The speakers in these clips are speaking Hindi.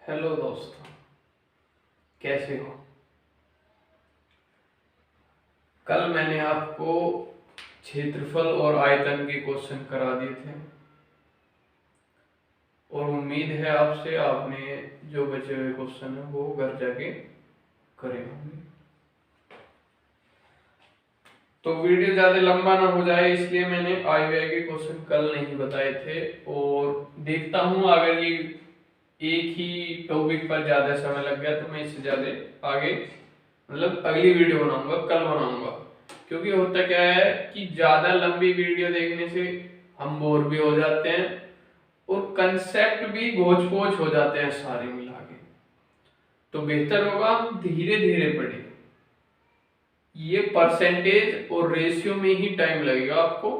हेलो दोस्तों, कैसे हो। कल मैंने आपको क्षेत्रफल और आयतन के क्वेश्चन करा दिए थे और उम्मीद है आपसे आपने जो बचे हुए क्वेश्चन है वो घर जाके करे होंगे। तो वीडियो ज़्यादा लंबा ना हो जाए इसलिए मैंने आईवीआई के क्वेश्चन कल नहीं बताए थे और देखता हूँ अगर ये एक ही टॉपिक पर ज़्यादा समय लग गया तो मैं इससे ज़्यादा आगे मतलब अगली वीडियो बनाऊंगा, कल बनाऊंगा। क्योंकि होता क्या है कि ज्यादा लंबी वीडियो देखने से हम बोर भी हो जाते हैं और कंसेप्ट भी गोच पोच हो जाते हैं सारे मिला के। तो बेहतर होगा हम धीरे धीरे पढ़ें। ये परसेंटेज और रेशियो में ही टाइम लगेगा आपको।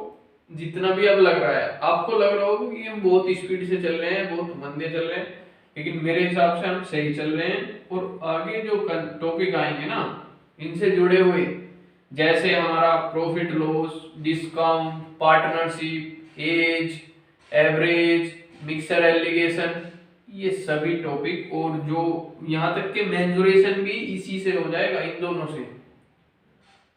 जितना भी अब लग रहा है आपको लग रहा होगा कि हम बहुत स्पीड से चल रहे हैं, बहुत मंदे चल रहे हैं, लेकिन मेरे हिसाब से हम सही चल रहे हैं। और आगे जो टॉपिक आएंगे ना इनसे जुड़े हुए, जैसे हमारा profit loss, discount, partnership, age, average, mixture alligation, ये सभी टॉपिक और जो यहाँ तक के मेंसुरेशन भी इसी से हो जाएगा, इन दोनों से।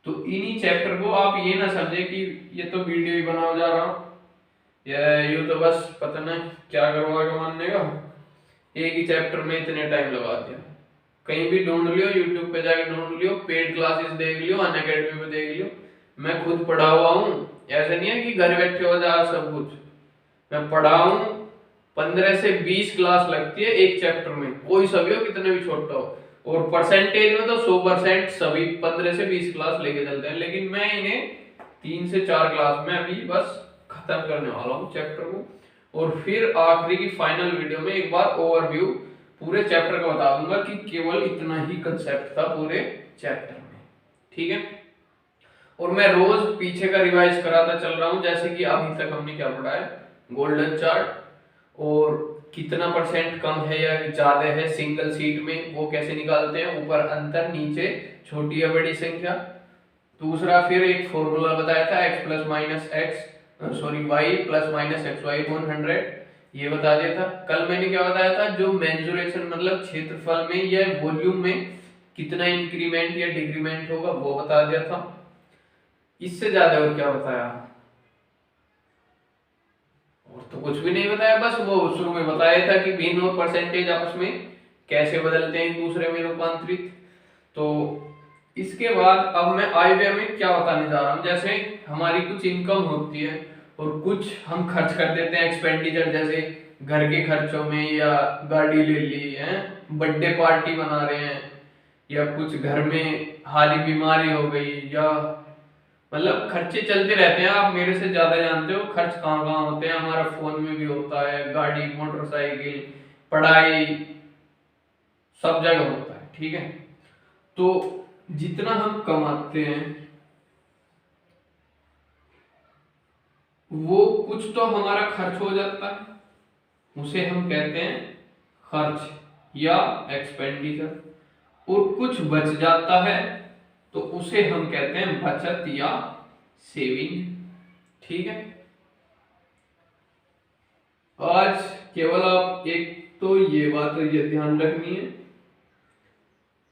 तो इन्हीं चैप्टर को आप ये ना समझे कि ये तो वीडियो ही बनाओ जा रहा हूँ या ये तो बस पता नहीं क्या करवा के मानने का, एक ही चैप्टर में इतने टाइम लगा दिया। कहीं भी ढूंढ लियो, यूट्यूब पे जाके ढूंढ लियो, पेड क्लासेस देख लियो, अनअकैडमी पे देख लियो। मैं खुद पढ़ा हुआ हूँ, ऐसा नहीं है कि घर बैठे हो जा सब कुछ। मैं पढ़ा हूँ, 15 से 20 क्लास लगती है एक चैप्टर में, कोई सभी हो कितने भी छोटा हो। और परसेंटेज में तो 100% सभी 15 से 20 क्लास लेके चलते हैं, लेकिन मैं इन्हें 3 से 4 क्लास में अभी बस खत्म करने वाला हूँ चैप्टर को। और फिर आखिरी की फाइनल वीडियो में एक बार ओवरव्यू पूरे चैप्टर का बता दूंगा कि केवल इतना ही कंसेप्ट था पूरे चैप्टर में, ठीक है। और मैं रोज पीछे का रिवाइज कराता चल रहा हूं, जैसे कि अभी तक हमने क्या पढ़ा है, गोल्डन चार्ट और कितना परसेंट कम है या ज्यादा है सिंगल सीट में वो कैसे निकालते हैं, ऊपर अंतर, नीचे छोटी या बड़ी संख्या। दूसरा फिर एक फॉर्मूला बताया था x plus minus x sorry y plus minus x y 100, ये बता दिया था। कल मैंने क्या बताया था, जो मेंसुरेशन मतलब क्षेत्रफल में या वॉल्यूम में कितना इंक्रीमेंट या डिक्रीमेंट होगा वो बता दिया था। इससे ज्यादा और क्या बताया, और तो कुछ भी नहीं बताया, बस वो शुरू में बताया था कि भिन्न और परसेंटेज आपस में कैसे बदलते हैं एक दूसरे में रूपांतरित। तो इसके बाद अब मैं आईवीआई में क्या बताने जा रहा हूँ, जैसे हमारी कुछ इनकम होती है और कुछ हम खर्च कर देते हैं एक्सपेंडिचर, जैसे घर के खर्चों में या गाड़ी ले ली है, बर्थडे पार्टी बना रहे हैं, या कुछ घर में हाली बीमारी हो गई, या मतलब खर्चे चलते रहते हैं। आप मेरे से ज्यादा जानते हो खर्च कहाँ कहाँ होते हैं, हमारा फोन में भी होता है, गाड़ी, मोटरसाइकिल, पढ़ाई, सब जगह होता है, ठीक है। तो जितना हम कमाते हैं वो कुछ तो हमारा खर्च हो जाता है, उसे हम कहते हैं खर्च या एक्सपेंडिचर, और कुछ बच जाता है तो उसे हम कहते हैं बचत या सेविंग, ठीक है। आज केवल आप एक तो ये बात ये ध्यान रखनी है,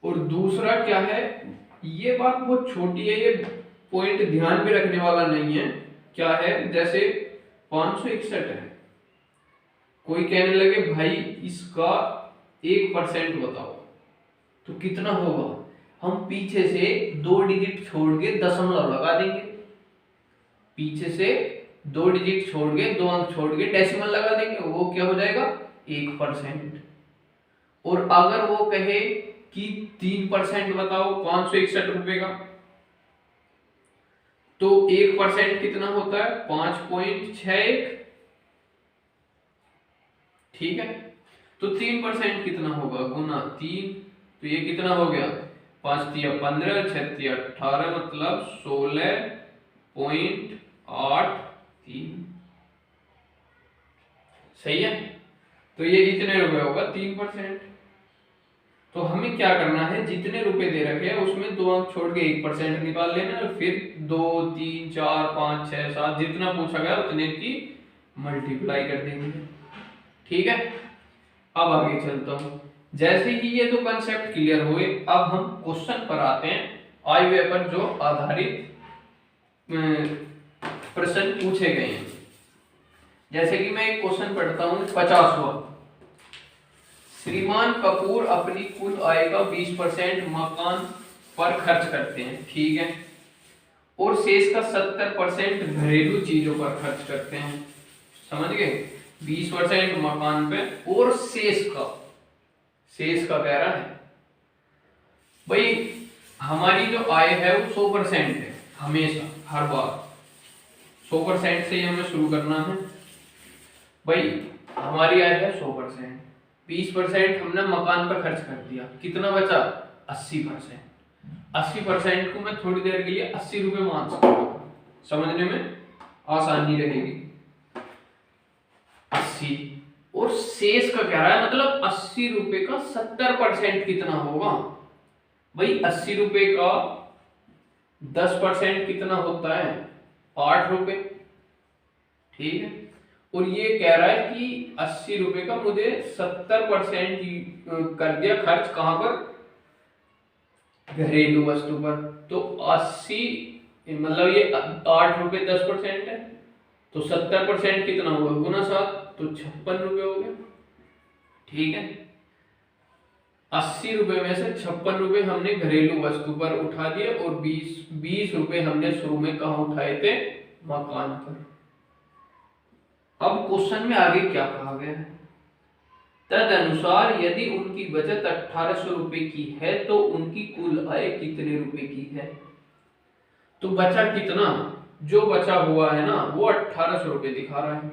और दूसरा क्या है, ये बात बहुत छोटी है, ये पॉइंट ध्यान भी रखने वाला नहीं है। क्या है, जैसे 561 है, कोई कहने लगे भाई इसका 1% बताओ तो कितना होगा, हम पीछे से 2 डिजिट छोड़ के दशमलव लगा देंगे, पीछे से 2 डिजिट छोड़ के 2 अंक छोड़ के डेसिमल लगा देंगे, वो क्या हो जाएगा 1%। और अगर वो कहे कि 3% बताओ 561 रुपए का, तो 1% कितना होता है 5.61, ठीक है। तो 3% कितना होगा गुना 3, तो ये कितना हो गया 5 तिया 15, 6 तिया 18, मतलब 16.83, सही है। तो ये इतने रुपए होगा 3%। तो हमें क्या करना है, जितने रुपए दे रखे हैं उसमें 2 अंक छोड़ के 1% निकाल लेना, और फिर 2, 3, 4, 5, 6, 7 जितना पूछा गया उतने की मल्टीप्लाई कर देंगे, ठीक है। अब आगे चलता हूं। जैसे ही ये दो कंसेप्ट क्लियर हुए, अब हम क्वेश्चन पर आते हैं, आईवे पर जो आधारित प्रश्न पूछे गए हैं। जैसे कि मैं एक क्वेश्चन पढ़ता हूं 50वां। श्रीमान कपूर अपनी कुल आय का 20% मकान पर खर्च करते हैं, ठीक है, और शेष का 70% घरेलू चीजों पर खर्च करते हैं। समझ गए? 20% मकान पे और शेष का कह रहा है भाई, हमारी जो आय है वो 100% है, हमेशा हर बार 100% से ही हमें शुरू करना है। भाई हमारी आय है 100%, 20% हमने मकान पर खर्च कर दिया, कितना बचा? 80%। 80% को मैं थोड़ी देर के लिए 80 रुपए मान सकता हूँ, समझने में आसानी रहेगी। 80 और शेष का क्या रहा है, मतलब 80 रुपए का 70% कितना होगा? भाई 80 रुपए का 10% कितना होता है? 8 रुपए, ठीक है। और ये कह रहा है कि 80 रुपए का मुझे 70% कर दिया खर्च, कहां पर? घरेलू वस्तु पर। तो 80 मतलब ये 8 रुपए 10% है, तो 70% कितना हुआ? गुना 7, तो 56 रुपए हो गया, ठीक है। 80 रुपए में से 56 रुपए हमने घरेलू वस्तु पर उठा दिए और 20 रुपए हमने शुरू में कहां उठाए थे? मकान पर। अब क्वेश्चन में आगे क्या कहा गया है? तदनुसार यदि उनकी बचत 1800 रुपए की है तो उनकी कुल आय कितने रुपए की है? तो बचा कितना? जो बचा हुआ है ना वो 1800 रुपए दिखा रहा है।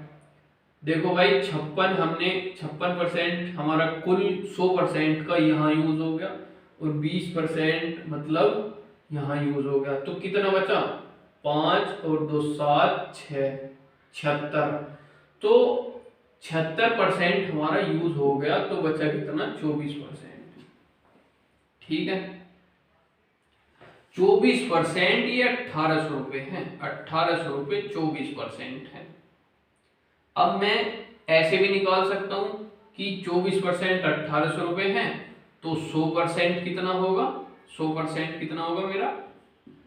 देखो भाई 56% हमारा कुल 100% का यहाँ यूज हो गया और 20% मतलब यहाँ यूज हो गया, तो कितना बचा? 5 और 2 7 6 76। तो 76% हमारा यूज हो गया, तो बचा कितना? 24%, ठीक है। 24% ये 1800 रुपए है, 1800 रुपए 24% है। अब मैं ऐसे भी निकाल सकता हूं कि 24% 1800 रुपए है, तो 100% कितना होगा? 100% कितना होगा मेरा?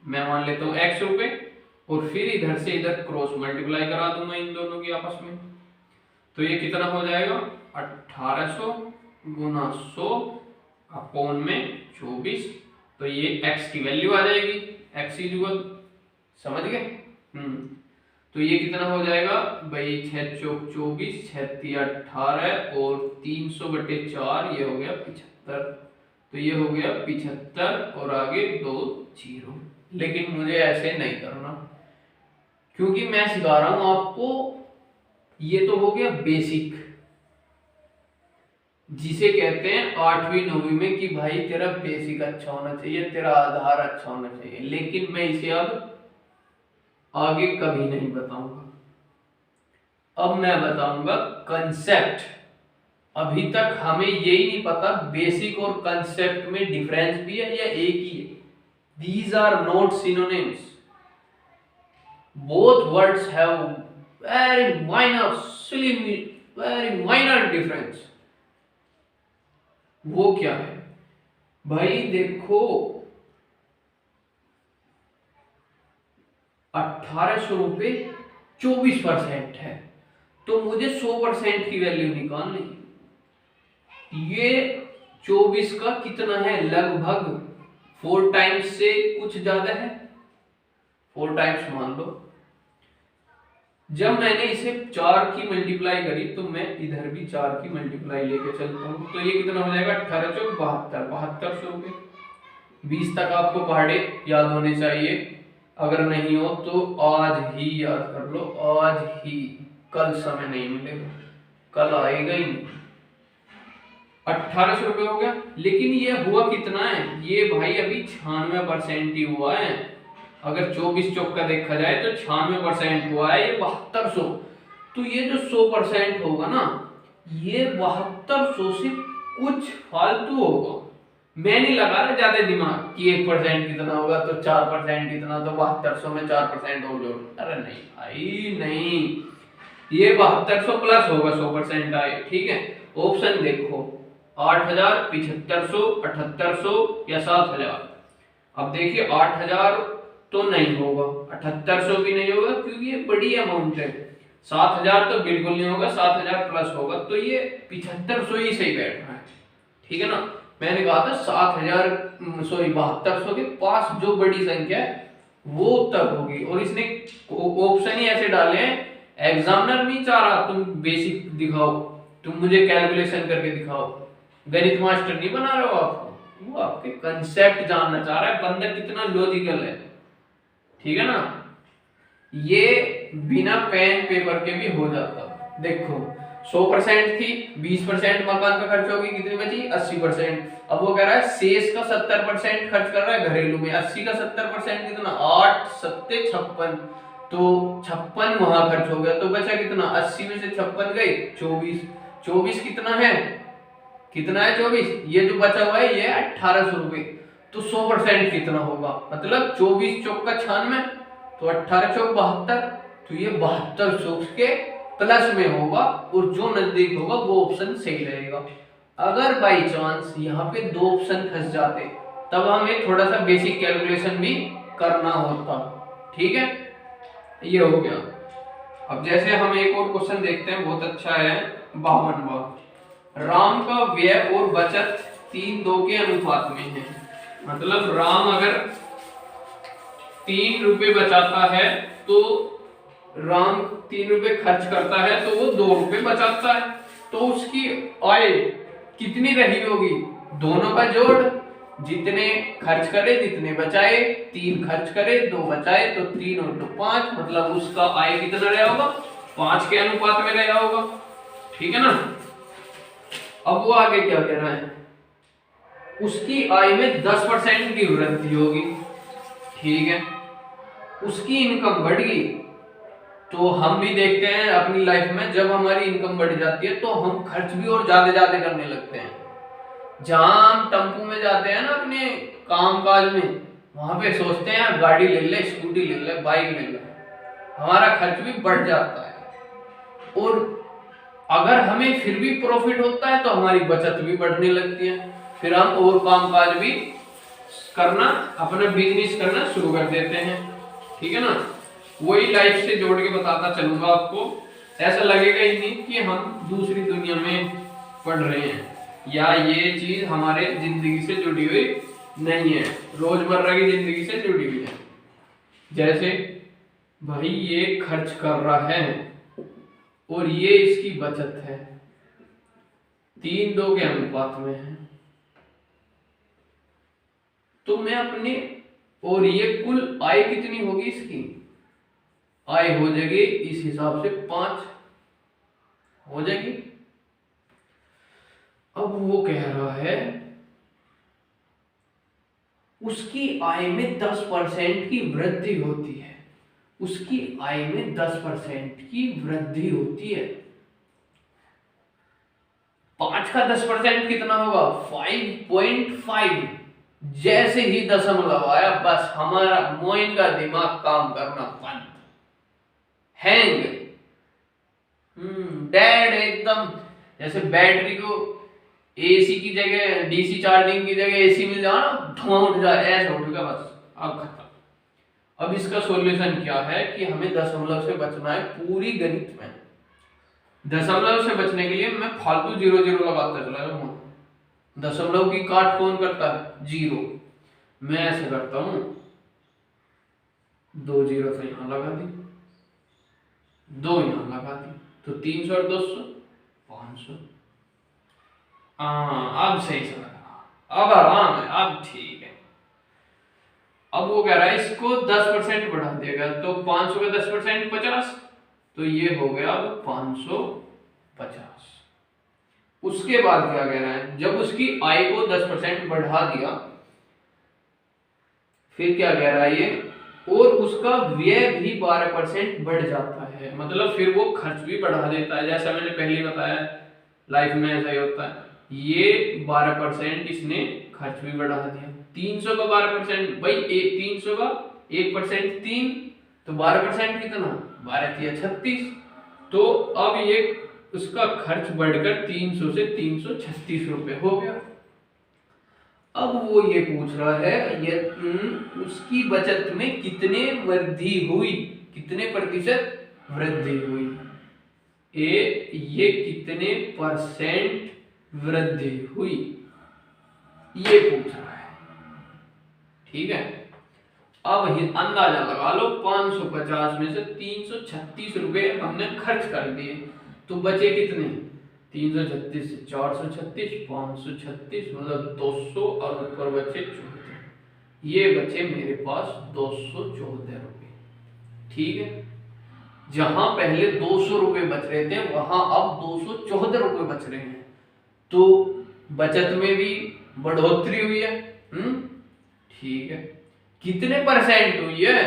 मैं मान लेता हूं x रुपए, और फिर इधर से इधर क्रॉस मल्टीप्लाई करा दूंगा इन दोनों की आपस में, तो ये कितना हो जाएगा? 1800 गुना 100 अपॉन में 24, तो ये x की वैल्यू आ जाएगी, x इक्वल, समझ गए? तो ये कितना हो जाएगा भाई? 6 चौक 24, 6 तिया 18 और 300/4, ये हो गया 75। तो ये हो गया 75 और आगे 2 0। लेकिन मुझे ऐसे नहीं करना, क्योंकि मैं सिखा रहा हूं आपको। ये तो हो गया बेसिक, जिसे कहते हैं 8वीं 9वीं में कि भाई तेरा बेसिक अच्छा होना चाहिए, तेरा आधार अच्छा होना चाहिए। लेकिन मैं इसे अब आगे कभी नहीं बताऊंगा, अब मैं बताऊंगा कंसेप्ट। अभी तक हमें यही नहीं पता बेसिक और कंसेप्ट में डिफरेंस भी है या एक ही है। These are not synonyms, both words have very minor difference. वो क्या है भाई? देखो 1800 रुपए 24% है, तो मुझे 100% की वैल्यू निकालनी। ये 24 का कितना है? लगभग 4 टाइम्स से कुछ ज्यादा है, 4 टाइम्स मान लो। जब मैंने इसे 4 की मल्टीप्लाई करी, तो मैं इधर भी 4 की मल्टीप्लाई लेके चलता हूं, तो ये कितना हो जाएगा? 18 चौक 72, 7200 रुपए। 20 तक आपको पहाड़े याद होने चाहिए, अगर नहीं हो तो आज ही याद कर लो, आज ही, कल समय नहीं मिलेगा, कल आएगा ही नहीं। 1800 रुपए हो गया, लेकिन ये हुआ कितना है? ये भाई अभी 96% ही हुआ है। अगर 24 चौक का देखा जाए तो 96% हुआ है, ये 7200। तो ये जो 100% होगा ना, ये 7200 से कुछ फालतू होगा। मैं नहीं लगा रहा ज्यादा दिमाग कि 1% कितना होगा, तो 4% कितना, तो 7200 में 4% और जोड़। अरे नहीं भाई नहीं, ये 7200 प्लस होगा 100% आए, ठीक है। ऑप्शन देखो 8000, 7500, 7800 या 7000। अब देखिए 8000 तो नहीं होगा, 7800 भी नहीं होगा क्योंकि ये बड़ी अमाउंट है। 7000 तो बिल्कुल नहीं होगा, 7000 प्लस होगा, तो ये 7500 ही सही बैठ रहा है, ठीक है ना। मैंने कहा था 7200 के पास जो बड़ी संख्या है वो उत्तर होगी, और इसने ऑप्शन ही ऐसे डाले हैं। एग्जामिनर नहीं चाह रहा तुम बेसिक दिखाओ, तुम मुझे कैलकुलेशन करके दिखाओ, गणित मास्टर नहीं बना रहे हो आपको, वो आपके कंसेप्ट जानना चाह रहा है बंदा कितना लॉजिकल है, ठीक है ना। ये बिना पेन पेपर के भी हो जाता। देखो 100% थी, 20% मकान पे खर्च होगी, कितनी बची 80%। अब वो कह रहा है शेष का 70% खर्च कर रहा है घरेलू में। 80 का 70% कितना, 8 7 56, तो 56 वहां खर्च हो गया, तो बचा कितना, 80 में से 56 गए 24। 24 कितना है, कितना है 24, ये जो बचा हुआ है ये 1800 रुपए। तो 100% कितना होगा, मतलब 24 चौक का 96, तो 18 चौक 72, तो ये 7200 के प्लस में होगा, और जो नजदीक होगा वो ऑप्शन सही रहेगा। अगर बाई चांस यहाँ पे दो ऑप्शन फंस जाते तब हमें थोड़ा सा बेसिक कैलकुलेशन भी करना होता, ठीक है। ये हो गया। अब जैसे हम एक और क्वेश्चन देखते हैं, बहुत अच्छा है 52वां। राम का व्यय और बचत 3:2 के अनुपात में है। मतलब राम अगर 3 रुपए बचाता है तो राम 3 रुपए खर्च करता है तो वो 2 रुपए बचाता है, तो उसकी आय कितनी रही होगी, दोनों का जोड़, जितने खर्च करे जितने बचाए, 3 खर्च करे 2 बचाए, तो 3 और 2 5, मतलब उसका आय कितना रहा होगा, 5 के अनुपात में रहा होगा, ठीक है ना। अब वो आगे क्या कह रहा है, उसकी आय में 10% की वृद्धि होगी, ठीक है। उसकी इनकम बढ़ गई, तो हम भी देखते हैं अपनी लाइफ में जब हमारी इनकम बढ़ जाती है तो हम खर्च भी और ज्यादा ज्यादा करने लगते हैं। जहां हम टेम्पू में जाते हैं ना अपने काम काज में, वहां पे सोचते हैं यार गाड़ी ले ले, स्कूटी ले ले, बाइक ले ले, हमारा खर्च भी बढ़ जाता है। और अगर हमें फिर भी प्रॉफिट होता है तो हमारी बचत भी बढ़ने लगती है, फिर हम और काम काज भी करना, अपना बिजनेस करना शुरू कर देते हैं, ठीक है ना। वही लाइफ से जोड़ के बताता चलूंगा आपको, ऐसा लगेगा ही नहीं कि हम दूसरी दुनिया में पढ़ रहे हैं या ये चीज हमारे जिंदगी से जुड़ी हुई नहीं है, रोजमर्रा की जिंदगी से जुड़ी हुई है। जैसे भाई ये खर्च कर रहा है और ये इसकी बचत है, 3:2 के अनुपात में है, तो मैं अपने, और ये कुल आय कितनी होगी, इसकी आय हो जाएगी इस हिसाब से 5 हो जाएगी। अब वो कह रहा है उसकी आय में 10% की वृद्धि होती है, उसकी आय में 10% की वृद्धि होती है। 5 का 10% कितना होगा, 5.5। जैसे ही दशमलव आया बस हमारा मोइन का दिमाग काम करना बंद, हैंग। डेड एकदम, जैसे बैटरी को एसी की जगह डीसी चार्जिंग की जगह एसी मिल जाए ना, धुआं उठ जाए, ऐसा उठेगा बस, अब खत्म। अब इसका सॉल्यूशन क्या है कि हमें दशमलव से बचना है पूरी गणित में। दशमलव से बचने के लिए मैं फालतू 0 0 लगाता चला जाऊंगा। दशमलव की काट कौन करता है, 0। मैं ऐसे करता हूं, 2 0 तो यहां लगा दी, 2 यहां लगा दी, तो 300 और 200 500। अब सही से लगा, अब आराम है, अब ठीक है। अब वो कह रहा है इसको 10% बढ़ा देगा, तो 500 का 10% 50, तो ये हो गया अब 550। उसके बाद क्या कह रहा है, जब उसकी आय को 10% बढ़ा दिया, फिर क्या कह रहा है ये, और उसका व्यय भी 12% बढ़ जाता है, मतलब फिर वो खर्च भी बढ़ा देता है। जैसा मैंने पहले बताया लाइफ में ऐसा ही होता है, ये 12% इसने खर्च भी बढ़ा दिया। 300 का 12% भाई, 300 का 1% 3, तो 12% कितना, 12 3 36, तो अब ये उसका खर्च बढ़कर 300 से 336 रुपए हो गया। अब वो ये पूछ रहा है ये उसकी बचत में कितने वृद्धि हुई, कितने प्रतिशत वृद्धि हुई, ये कितने परसेंट वृद्धि हुई, ये पूछ रहा है। ठीक है, अब अंदाजा लगा लो 550 में से 336 रुपए हमने खर्च कर दिए, तो बचे कितने, 336 से 436, 536 मतलब 200 और ऊपर बचे 14, ये बचे मेरे पास 214 रुपए। ठीक है, जहां पहले 200 रुपए बच रहे थे वहां अब 214 रुपए बच रहे हैं, तो बचत में भी बढ़ोतरी हुई है। ठीक है, कितने परसेंट हुई है,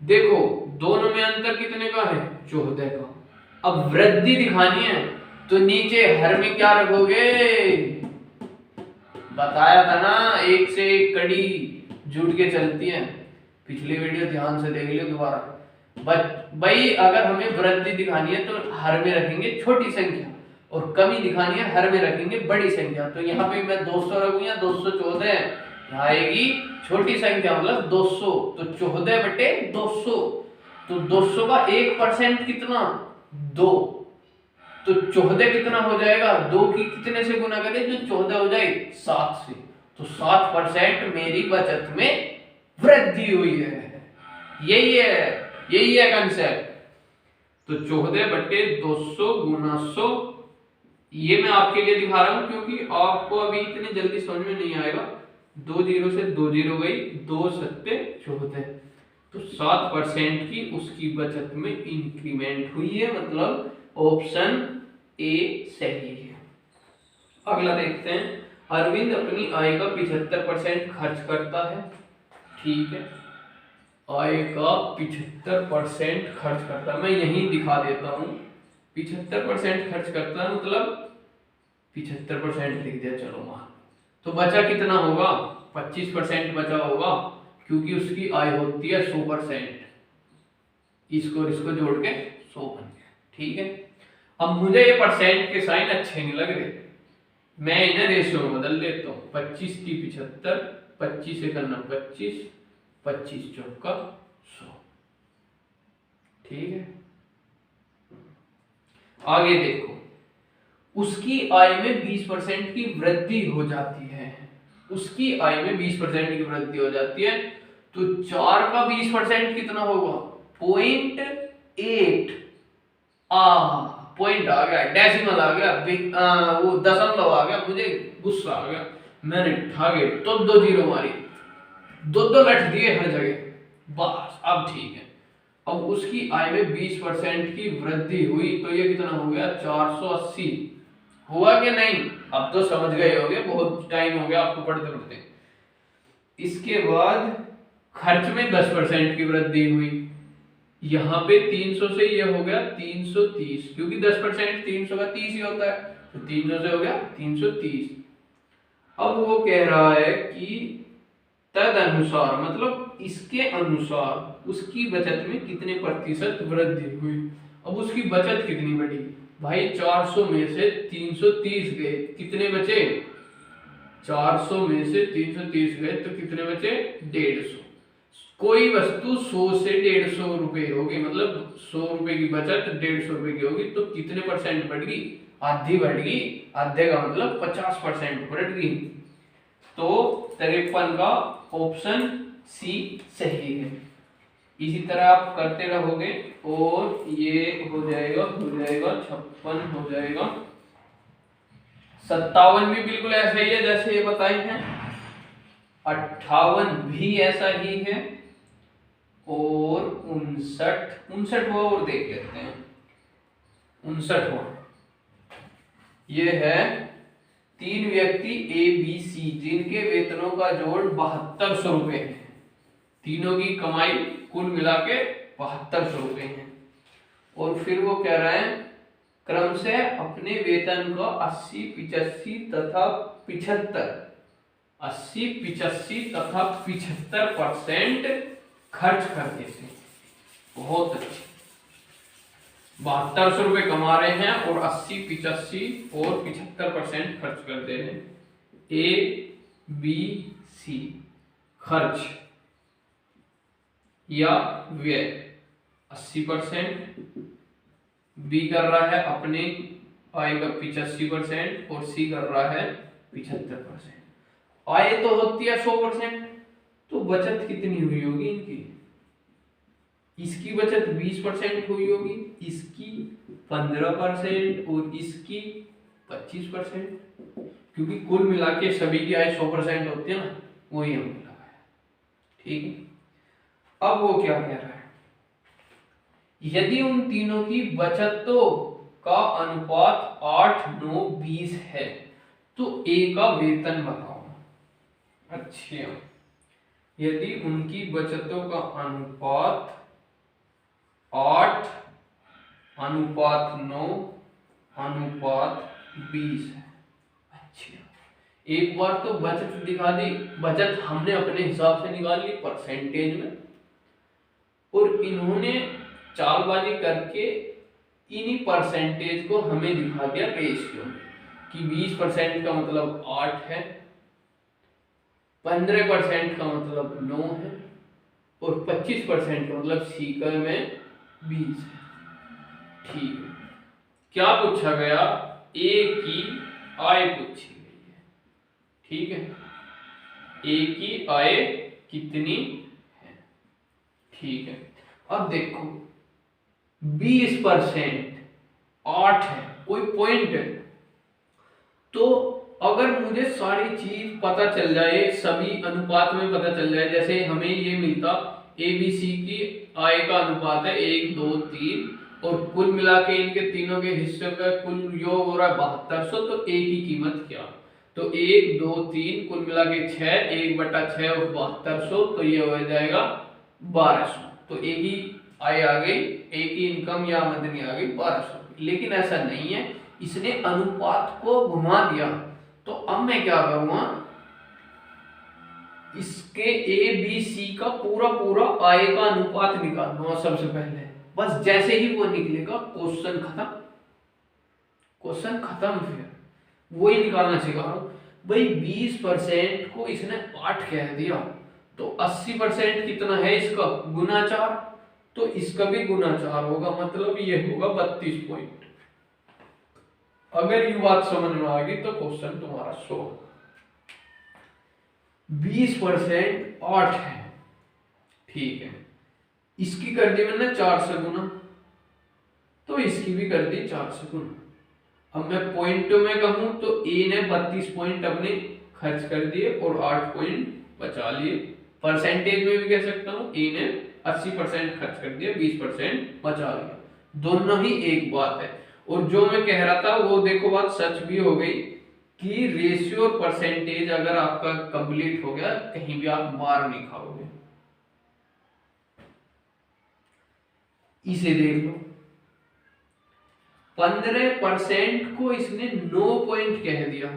देखो दोनों में अंतर कितने का है, 14 का। अब वृद्धि दिखानी है तो नीचे हर में क्या रखोगे, बताया था ना, एक से एक कड़ी जुड़ के चलती है, पिछली वीडियो ध्यान से देख लियो दोबारा। भाई अगर हमें वृद्धि दिखानी है तो हर में रखेंगे छोटी संख्या, और कमी दिखानी है हर में रखेंगे बड़ी संख्या। तो यहाँ पे मैं 200 रखूं या 214, यहाँ आएगी छोटी संख्या मतलब 200, तो 14 बटे 200, तो 200 का 1% कितना, 2, तो 14 कितना हो जाएगा, 2 की कितने से गुना करें जो 14 हो जाए, 7 से, तो 7% मेरी बचत में वृद्धि हुई है। यही है कंसेप्ट। तो 14 बटे 200 गुना 100, ये मैं आपके लिए दिखा रहा हूं क्योंकि आपको अभी इतने जल्दी समझ में नहीं आएगा। 2 जीरो से 2 जीरो गई, 2 सत्ते 14, तो 7% की उसकी बचत में इंक्रीमेंट हुई है, मतलब ऑप्शन ए सही है। अगला देखते हैं, अरविंद अपनी आय का 75% खर्च करता है। ठीक है, आय का 75% खर्च करता है, मैं यही दिखा देता हूं, 75% खर्च करता है मतलब 75% लिख दिया, चलो मान, तो बचा कितना होगा, 25% बचा होगा, क्योंकि उसकी आय होती है 100%, इसको जोड़ के 100 बन गया। ठीक है, अब मुझे ये परसेंट के साइन अच्छे नहीं लग रहे, मैं इन्हें रेशियो में बदल देता हूँ, 25 की 75, 25 से करना 25, 25 चौका 100। ठीक है, आगे देखो, उसकी आय में 20% की वृद्धि हो जाती है, उसकी आय में 20% की वृद्धि हो जाती है, तो 4 का 20% कितना होगा, 0.8, पॉइंट आ गया, डेसिमल आ गया, वो दशमलव आ गया, मुझे गुस्सा आ गया, मैंने ठागे तो 2 जीरो मारी, 2 लट दिए हर जगह, बस अब ठीक है। अब उसकी आय में 20% की वृद्धि हुई, तो ये कितना हो गया, 480 हुआ कि नहीं, अब तो समझ गए होगे, बहुत टाइम हो गया आपको पढ़ते पढ़ते। इसके बाद खर्च में 10% की वृद्धि हुई, यहाँ पे 300 से ये हो गया 330, क्योंकि 10% 300 का 30 ही होता है, तो 300 से हो गया 330। अब वो कह रहा है कि तद अनुसार, मतलब इसके अनुसार उसकी बचत में कितने प्रतिशत वृद्धि हुई। अब उसकी बचत कितनी बढ़ी भाई, 400 में से 330 गए, कितने बचे, 400 में से 330 गए तो कितने बचे, 150। कोई वस्तु 100 से 150 रुपए होगी, मतलब 100 रुपए की बचत 150 रुपए की होगी, तो कितने परसेंट बढ़ गई, आधी बढ़ गई, आधे का मतलब 50% बढ़ गई। तो 53 का ऑप्शन सी सही है। इसी तरह आप करते रहोगे और ये हो जाएगा 56 हो जाएगा, 57 भी बिल्कुल ऐसा ही है जैसे ये बताए हैं, 58 भी ऐसा ही है, और 59 हुआ, और देख लेते हैं 59 हुआ, ये है 3 व्यक्ति ए बी सी जिनके वेतनों का जोड़ 7200 रुपए है, तीनों की कमाई कुल मिला के 7200 रुपए है, और फिर वो कह रहा है क्रम से अपने वेतन का 80, 85 तथा 75, 80, 85 तथा 75% खर्च करते थे। बहुत अच्छे, ₹7200 कमा रहे हैं और 80, 85 और 75% खर्च कर दे रहे हैं। ABC खर्च या व्यय 80%, बी कर रहा है अपने आय का 85% और सी कर रहा है 75%। आय तो होती है 100%, तो बचत कितनी हुई होगी इनकी? इसकी बचत 20% हुई होगी, इसकी 15% और इसकी 25%, क्योंकि कुल मिला के सभी की आय 100% होती है ना, वही हमने लगाया। ठीक है, अब वो क्या कह रहा है, यदि उन तीनों की बचतों का अनुपात 8, 9, 20 है तो ए का वेतन बताओ। अच्छा, यदि उनकी बचतों का अनुपात 8, अनुपात 9, अनुपात 20 है। अच्छा, एक बार तो बचत दिखा दी, बचत हमने अपने हिसाब से निकाल ली परसेंटेज में, और इन्होंने चालबाजी करके इन्हीं परसेंटेज को हमें दिखा दिया रेशियो में कि 20% का मतलब 8 है, 15% का मतलब 9 है और 25% का मतलब सी का में 20 है। ठीक है, क्या पूछा गया? ए की आय पूछी गई है। ठीक है, ए की आय कितनी है? ठीक है, अब देखो 20% 8 है, कोई पॉइंट है, तो अगर मुझे सारी चीज पता चल जाए, सभी अनुपात में पता चल जाए, जैसे हमें ये मिलता ABC की आय का अनुपात है 1, 2, 3 और कुल मिला के इनके तीनों के हिस्से का कुल योग हो रहा है 7200, तो ए की कीमत क्या? तो 1, 2, 3 कुल मिला के 6, 1/6 और 7200, तो ये हो जाएगा 1200। तो ए की आय आ गई, ए की इनकम या आमदनी आ गई 1200। लेकिन ऐसा नहीं है, इसने अनुपात को घुमा दिया। तो अब मैं क्या करूंगा, इसके ABC का पूरा पूरा आय का अनुपात निकाल दूंगा सबसे पहले। बस जैसे ही वो निकलेगा क्वेश्चन खत्म, क्वेश्चन खत्म। फिर वही निकालना सिखा रहा हूं भाई। 20% को इसने 8 कह दिया, तो 80% कितना है इसका? गुना 4, तो इसका भी गुना 4 होगा, मतलब ये होगा 32 पॉइंट। अगर ये बात समझ में आ गई तो क्वेश्चन तुम्हारा 100। 20% 8 है, ठीक है, इसकी कर दी मैंने 4 से गुना, तो इसकी भी कर दी 4 से गुना। अब मैं पॉइंटों में कहूं तो ए ने 32 पॉइंट अपने खर्च कर दिए और 8 पॉइंट बचा लिए। परसेंटेज में भी कह सकता हूं ए ने 80% खर्च कर दिया, 20% बचा लिया। दोनों ही एक बात है। और जो मैं कह रहा था वो देखो बात सच भी हो गई कि रेशियो और परसेंटेज अगर आपका कंप्लीट हो गया, कहीं भी आप मार नहीं खाओगे। इसे देख लो, 15% को इसने 9 पॉइंट कह दिया,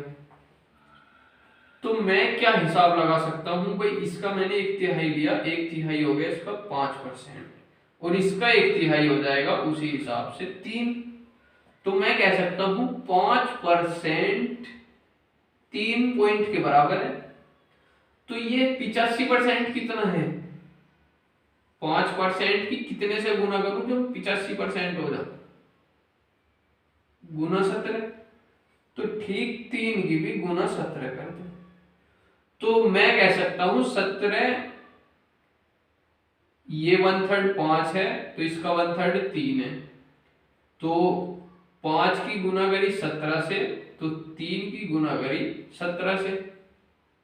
तो मैं क्या हिसाब लगा सकता हूं भाई, इसका मैंने 1/3 लिया, 1/3 हो गया इसका 5% और इसका 1/3 हो जाएगा उसी हिसाब से 3। तो मैं कह सकता हूं 5% 3 पॉइंट के बराबर है। तो ये 85% कितना है? 5% की कितने से गुना करूं जब 85% हो जाए? गुना 17। तो ठीक 3 की भी गुना 17 कर दो, तो मैं कह सकता हूं 17, ये 1/3 5 है, तो इसका 1/3 3 है, तो 5 की गुना करी 17 से, तो 3 की गुना करी 17 से।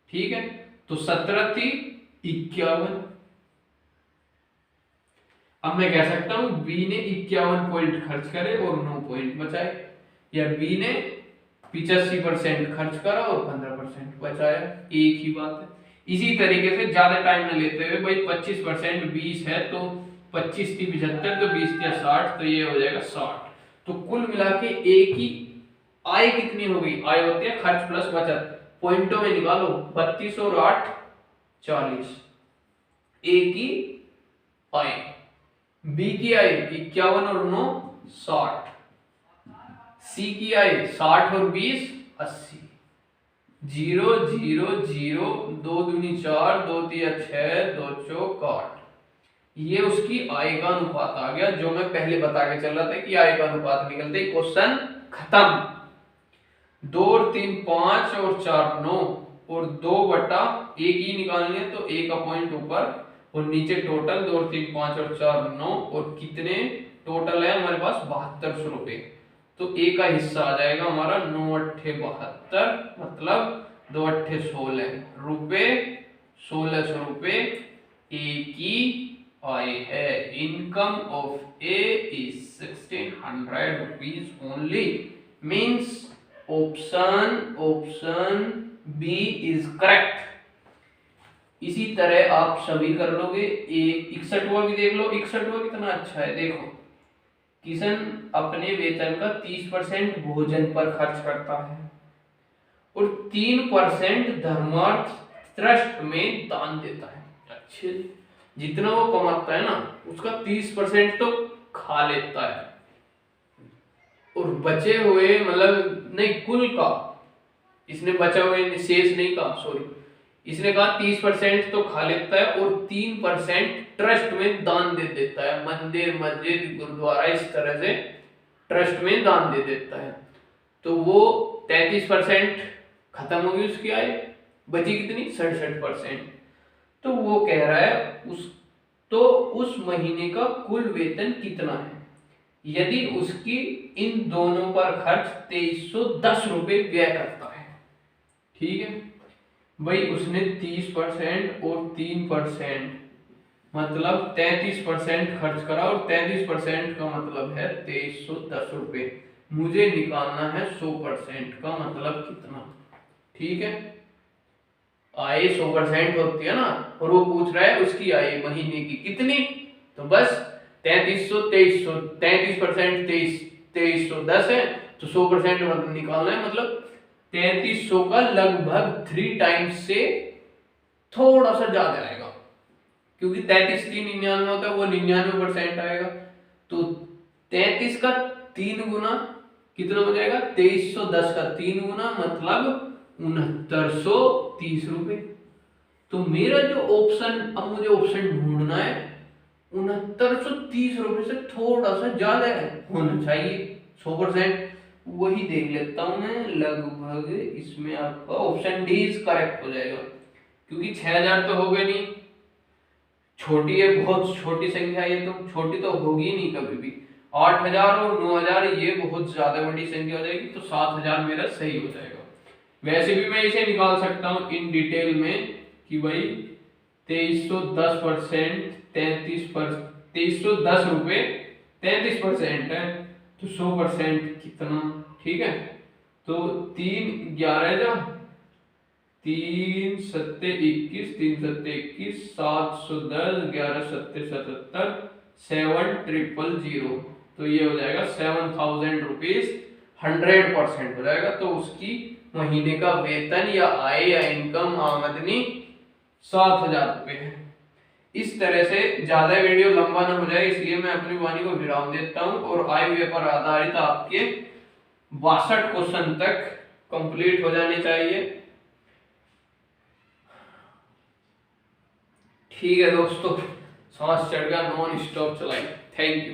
ठीक है, तो 17 थी 51। अब मैं कह सकता हूं बी ने 51 पॉइंट खर्च करे और 9 पॉइंट बचाए, या बी ने 85% खर्च करा और 15% बचाया, एक ही बात है। इसी तरीके से ज्यादा टाइम न लेते हुए भाई 25% 20 है, तो 25 थी 75, तो 20 थी 60, तो ये हो जाएगा 60। तो कुल मिला के ए की आय कितनी हो गई? आय होती है खर्च प्लस बचत, पॉइंटों में निकालो, 32 और 8 40। ए की आय, बी की आय 51 और 9 60, सी की आय 60 और 20 80, 0 0 0, 2 दूनी 4, 2 तिया 6, 2 चौक 8। ये उसकी आय का अनुपात आ गया, जो मैं पहले बता के चल रहा था कि आय का अनुपात निकलते क्वेश्चन खत्म। 2 और 3 5 और 4 9 और 2 बटा 1 ही निकालनी है, तो 1 का पॉइंट ऊपर और नीचे टोटल 2 और 3 5 और 4 9, और कितने टोटल है हमारे पास 7200 रुपए। तो ए का हिस्सा आ जाएगा हमारा 9 अट्ठे 72, मतलब 2 अट्ठे 16 रुपए, 1600 रुपए ए की आय है। Income of A is 1600 rupees only, means option B is correct. इसी तरह आप सभी कर लोगे। 61वां भी देख लो, 61वां कितना अच्छा है। देखो, किशन अपने वेतन का 30% भोजन पर खर्च करता है और 3% धर्मार्थ ट्रस्ट में दान देता है। अच्छे, जितना वो कमाता है ना उसका 30% तो खा लेता है, और बचे हुए मतलब नहीं, कुल का इसने बचा हुए शेष नहीं कहा, सॉरी, इसने कहा 30% तो खा लेता है और 3% ट्रस्ट में दान दे देता है। मंदिर, मस्जिद, गुरुद्वारा, इस तरह से ट्रस्ट में दान दे देता है। तो वो 33% खत्म होगी उसकी आय, बची कितनी 67%। तो वो कह रहा है उस महीने का कुल वेतन कितना है यदि उसकी इन दोनों पर खर्च 2310 रुपए व्यय करता है। ठीक है भाई, उसने 30% और 3% मतलब 33% खर्च करा, और 33% का मतलब है 2310 रुपए। मुझे निकालना है 100% का मतलब कितना। ठीक है, आय 100% होती है ना, और वो पूछ रहा है उसकी आय महीने की कितनी, तो बस 3300 2300, 33% 2310 है, तो 100% निकालना है, मतलब 3300 का लगभग 3 टाइम्स से थोड़ा सा ज्यादा आएगा, क्योंकि 33 3 99 होता है, वो 99% आएगा। तो 33 का 3 गुना कितना हो जाएगा, 2310 का 3 गुना मतलब 6930 रुपए। तो मेरा जो ऑप्शन, अब मुझे ऑप्शन ढूंढना है, 6930 रुपए से थोड़ा सा ज्यादा है होना चाहिए 100%, वही देख लेता हूं मैं। लगभग इसमें आपका ऑप्शन डी इज करेक्ट हो जाएगा, क्योंकि 6000 तो हो गए नहीं, छोटी है, बहुत छोटी संख्या है, ये तो छोटी तो होगी नहीं कभी भी। 8000 और 9000 ये बहुत ज्यादा बड़ी संख्या हो जाएगी, तो 7000 मेरा सही हो जाएगा। वैसे भी मैं इसे निकाल सकता हूं इन डिटेल में कि भाई 2310% 2310 रुपए 33% है, तो 100% कितना। ठीक है, तो 3 11 जा 3 सत्ते 21, 3 सत्ते 21, 710, 11 सत्ते 77, 7000, तो ये हो जाएगा 7000 रुपीज, 100% हो जाएगा। तो उसकी महीने का वेतन या आय या इनकम आमदनी 7000 रुपए है। इस तरह से ज्यादा वीडियो लंबा ना हो जाए, इसलिए मैं अपनी वाणी को विराम देता हूं, और आय व्यय पर आधारित आपके 62 क्वेश्चन तक कंप्लीट हो जाने चाहिए। ठीक है दोस्तों, सांस चढ़ गया, नॉन स्टॉप चलाई। Thank you.